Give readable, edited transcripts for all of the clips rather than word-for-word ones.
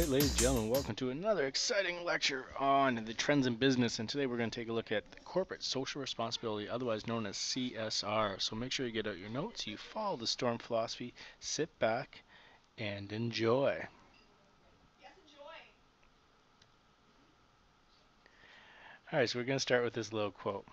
right, ladies and gentlemen, welcome to another exciting lecture on the trends in business. And today we're going to take a look at corporate social responsibility, otherwise known as CSR. So make sure you get out your notes, you follow the STORM philosophy, sit back, and enjoy. All right, so we're going to start with this little quote.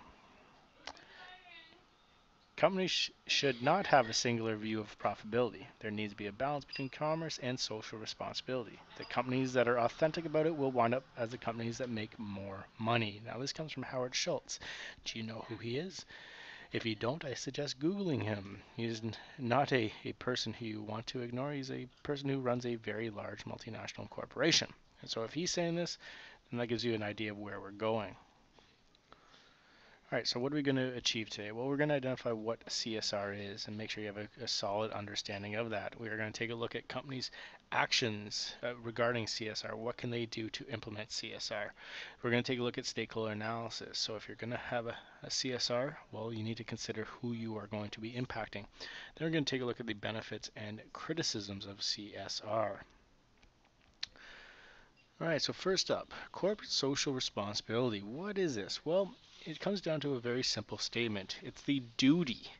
Companies should not have a singular view of profitability. There needs to be a balance between commerce and social responsibility. The companies that are authentic about it will wind up as the companies that make more money. Now, this comes from Howard Schultz. Do you know who he is? If you don't, I suggest Googling him. He's not a person who you want to ignore. He's a person who runs a very large multinational corporation. And so if he's saying this, then that gives you an idea of where we're going. All right, so what are we going to achieve today? Well, we're going to identify what CSR is and make sure you have a solid understanding of that. We are going to take a look at companies' actions regarding CSR. What can they do to implement CSR? We're going to take a look at stakeholder analysis. So if you're going to have a CSR, well, you need to consider who you are going to be impacting. Then we're going to take a look at the benefits and criticisms of CSR. All right, so first up, corporate social responsibility. What is this? Well, it comes down to a very simple statement. It's the duty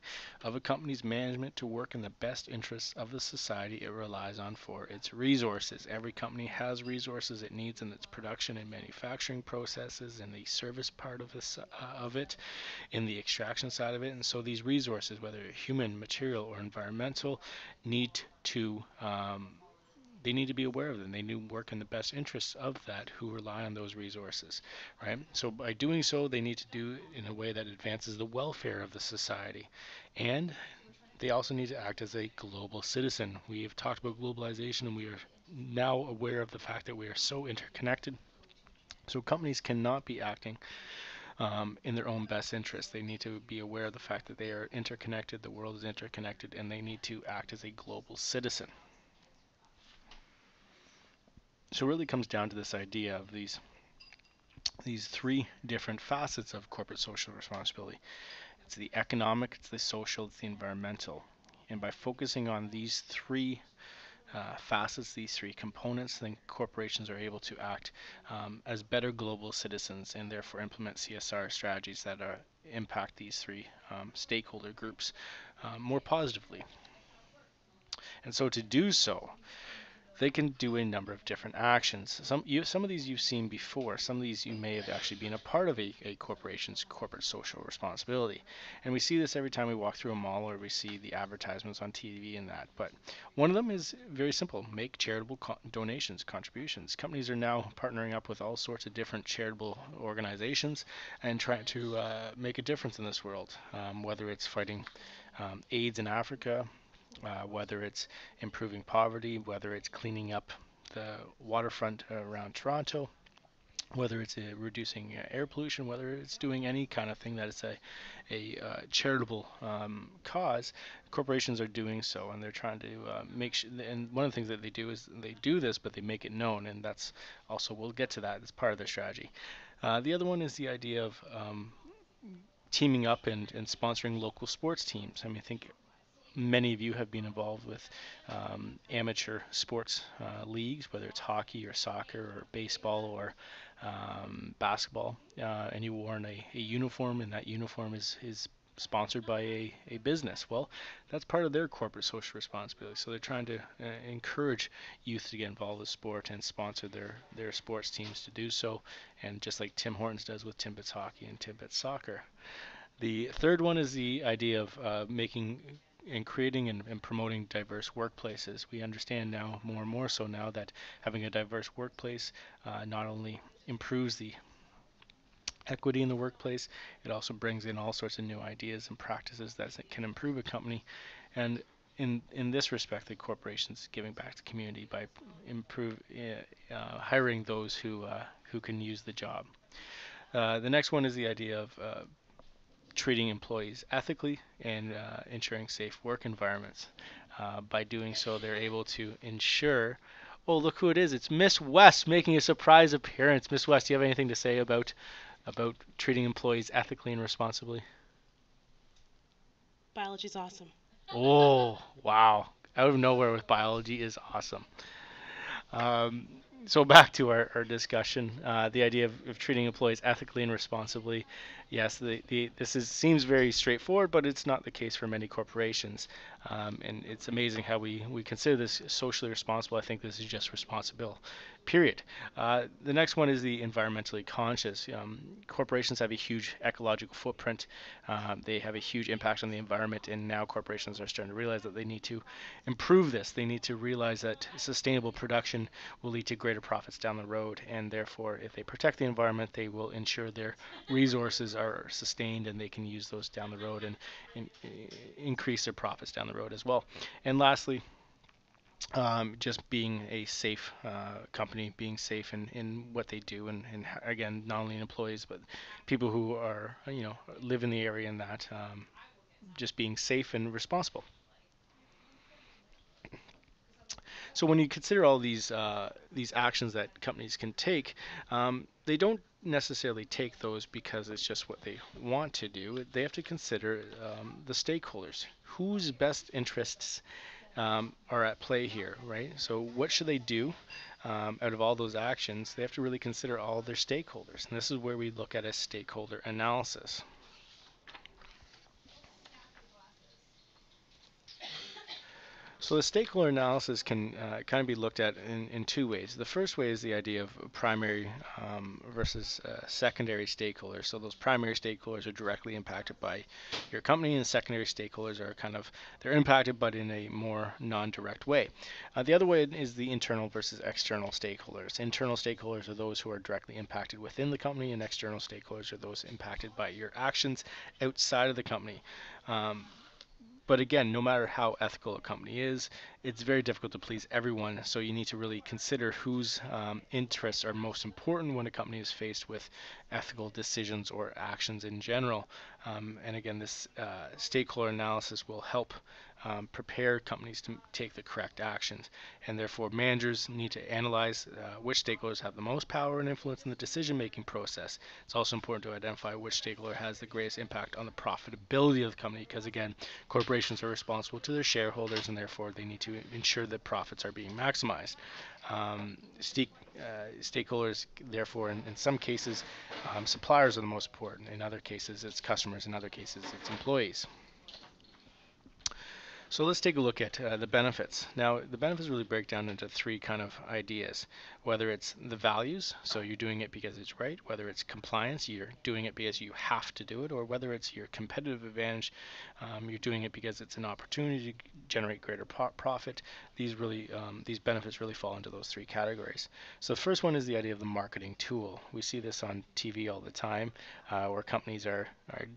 of a company's management to work in the best interests of the society it relies on for its resources. Every company has resources it needs in its production and manufacturing processes, in the service part of it, in the extraction side of it. And so these resources, whether human, material, or environmental, need to they need to be aware of them. They need to work in the best interests of that who rely on those resources, right? So by doing so, they need to do it in a way that advances the welfare of the society. And they also need to act as a global citizen. We have talked about globalization, and we are now aware of the fact that we are so interconnected. So companies cannot be acting in their own best interest. They need to be aware of the fact that they are interconnected, the world is interconnected, and they need to act as a global citizen. So it really comes down to this idea of these three different facets of corporate social responsibility. It's the economic, it's the social, it's the environmental. And by focusing on these three facets, these three components, then corporations are able to act as better global citizens and therefore implement CSR strategies that impact these three stakeholder groups more positively. And so to do so, they can do a number of different actions. Some of these you've seen before. Some of these you may have actually been a part of a corporation's corporate social responsibility. And we see this every time we walk through a mall or we see the advertisements on TV and that. But one of them is very simple. Make charitable donations, contributions. Companies are now partnering up with all sorts of different charitable organizations and trying to make a difference in this world, whether it's fighting AIDS in Africa, whether it's improving poverty, whether it's cleaning up the waterfront around Toronto, whether it's reducing air pollution, whether it's doing any kind of thing that is a charitable cause, corporations are doing so, and they're trying to make sure. And one of the things that they do is they do this, but they make it known, and that's also we'll get to that. It's part of their strategy. The other one is the idea of teaming up and sponsoring local sports teams. I mean, I think many of you have been involved with amateur sports leagues, whether it's hockey or soccer or baseball or basketball, and you worn a uniform, and that uniform is sponsored by a business. Well, that's part of their corporate social responsibility. So they're trying to encourage youth to get involved with sport and sponsor their sports teams to do so, and just like Tim Hortons does with Timbits Hockey and Timbits Soccer. The third one is the idea of making and creating and promoting diverse workplaces. We understand now more and more so now that having a diverse workplace not only improves the equity in the workplace, it also brings in all sorts of new ideas and practices that can improve a company. And in this respect, the corporation's giving back to the community by hiring those who can use the job. The next one is the idea of treating employees ethically and ensuring safe work environments. By doing so, they're able to ensure. Oh, look who it is! It's Miss West making a surprise appearance. Miss West, do you have anything to say about treating employees ethically and responsibly? Biology's awesome. Oh, wow! Out of nowhere with biology is awesome. Um, So back to our discussion, the idea of treating employees ethically and responsibly. Yes, this seems very straightforward, but it's not the case for many corporations. And it's amazing how we consider this socially responsible. I think this is just responsible, period. The next one is the environmentally conscious. Corporations have a huge ecological footprint. They have a huge impact on the environment, and now corporations are starting to realize that they need to improve this. They need to realize that sustainable production will lead to greater profits down the road, and therefore, if they protect the environment, they will ensure their resources are sustained and they can use those down the road and increase their profits down the road as well. And lastly, just being a safe company, being safe in what they do, and again, not only employees but people who are live in the area, and that just being safe and responsible. So when you consider all these actions that companies can take, they don't necessarily take those because it's just what they want to do. They have to consider the stakeholders, whose best interests are at play here, right? So what should they do out of all those actions? They have to really consider all their stakeholders, and this is where we look at a stakeholder analysis. So the stakeholder analysis can kind of be looked at in two ways. The first way is the idea of primary versus secondary stakeholders. So those primary stakeholders are directly impacted by your company, and secondary stakeholders are they're impacted but in a more non-direct way. The other way is the internal versus external stakeholders. Internal stakeholders are those who are directly impacted within the company, and external stakeholders are those impacted by your actions outside of the company. But again, no matter how ethical a company is, it's very difficult to please everyone. So you need to really consider whose interests are most important when a company is faced with ethical decisions or actions in general. And again, this stakeholder analysis will help prepare companies to take the correct actions. And therefore, managers need to analyze which stakeholders have the most power and influence in the decision-making process. It's also important to identify which stakeholder has the greatest impact on the profitability of the company, because again, corporations are responsible to their shareholders, and therefore they need to ensure that profits are being maximized. Stakeholders, therefore, in some cases, suppliers are the most important. In other cases, it's customers. In other cases, it's employees. So let's take a look at the benefits. Now, the benefits really break down into three kind of ideas. Whether it's the values, so you're doing it because it's right, whether it's compliance, you're doing it because you have to do it, or whether it's your competitive advantage, you're doing it because it's an opportunity to generate greater profit. These benefits really fall into those three categories. So the first one is the idea of the marketing tool. We see this on TV all the time, where companies are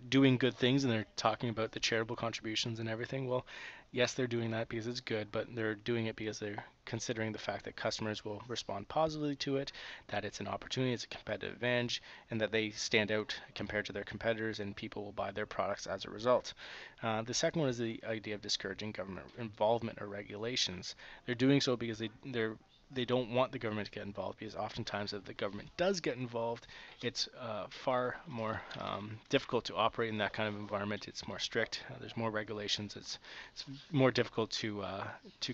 doing good things and they're talking about the charitable contributions and everything. Well, yes, they're doing that because it's good, but they're doing it because they're considering the fact that customers will respond positively to it, that it's an opportunity, it's a competitive advantage, and that they stand out compared to their competitors, and people will buy their products as a result. The second one is the idea of discouraging government involvement or regulations. They're doing so because they don't want the government to get involved, because oftentimes if the government does get involved, it's far more difficult to operate in that kind of environment. It's more strict. There's more regulations. It's more difficult to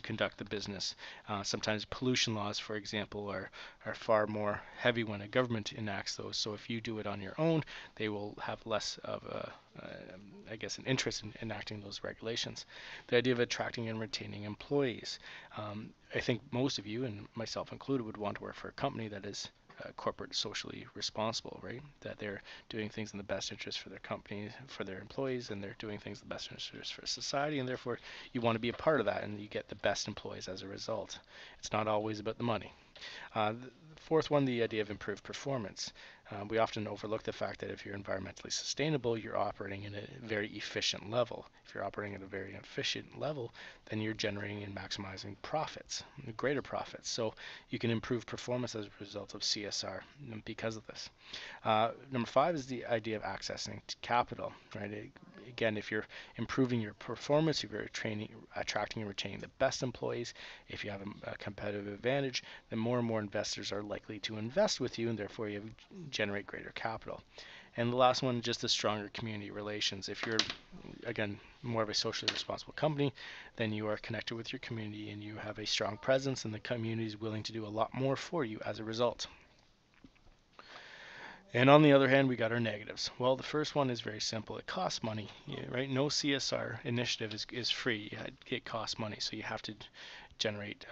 conduct the business. Sometimes pollution laws, for example, are far more heavy when a government enacts those. So if you do it on your own, they will have less of an interest in enacting those regulations. The idea of attracting and retaining employees. I think most of you, and myself included, would want to work for a company that is corporate socially responsible, right? That they're doing things in the best interest for their company, for their employees, and they're doing things in the best interest for society, and therefore you want to be a part of that, and you get the best employees as a result. It's not always about the money. The fourth one, the idea of improved performance. We often overlook the fact that if you're environmentally sustainable, you're operating in a very efficient level. If you're operating at a very efficient level, then you're generating and maximizing profits, greater profits. So you can improve performance as a result of CSR because of this. Number five is the idea of accessing capital, right? Again, if you're improving your performance, if you're attracting and retaining the best employees, if you have a competitive advantage, then more and more investors are likely to invest with you, and therefore you generate greater capital. And the last one, just the stronger community relations. If you're, again, more of a socially responsible company, then you are connected with your community and you have a strong presence, and the community is willing to do a lot more for you as a result. And on the other hand, we got our negatives. Well, the first one is very simple. It costs money, right? No CSR initiative is free. It costs money, so you have to generate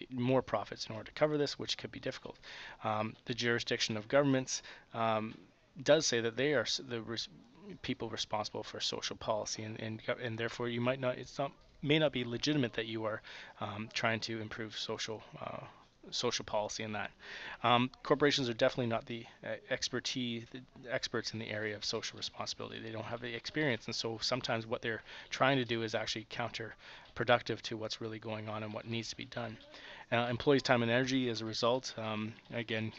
more profits in order to cover this, which could be difficult. The jurisdiction of governments does say that they are the people responsible for social policy, and therefore you might not. It's not may not be legitimate that you are trying to improve social policy in that. Corporations are definitely not the experts in the area of social responsibility. They don't have the experience, and so sometimes what they're trying to do is actually counterproductive to what's really going on and what needs to be done. Employees' time and energy as a result, again,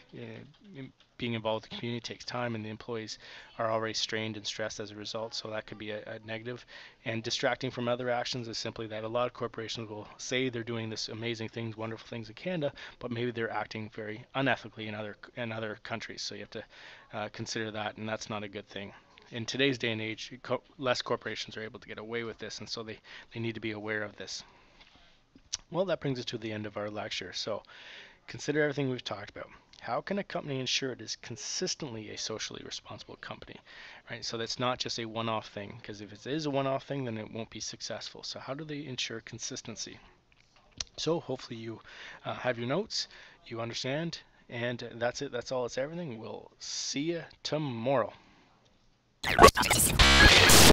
being involved with the community takes time, and the employees are already strained and stressed as a result, so that could be a negative. And distracting from other actions is simply that a lot of corporations will say they're doing this amazing things, wonderful things in Canada, but maybe they're acting very unethically in other countries. So you have to consider that, and that's not a good thing. In today's day and age, less corporations are able to get away with this, and so they need to be aware of this. Well, that brings us to the end of our lecture. So consider everything we've talked about. How can a company ensure it is consistently a socially responsible company, right? So that's not just a one-off thing, because if it is a one-off thing, then it won't be successful. So how do they ensure consistency? So hopefully you have your notes, you understand, and that's it. That's all. It's everything. We'll see you tomorrow.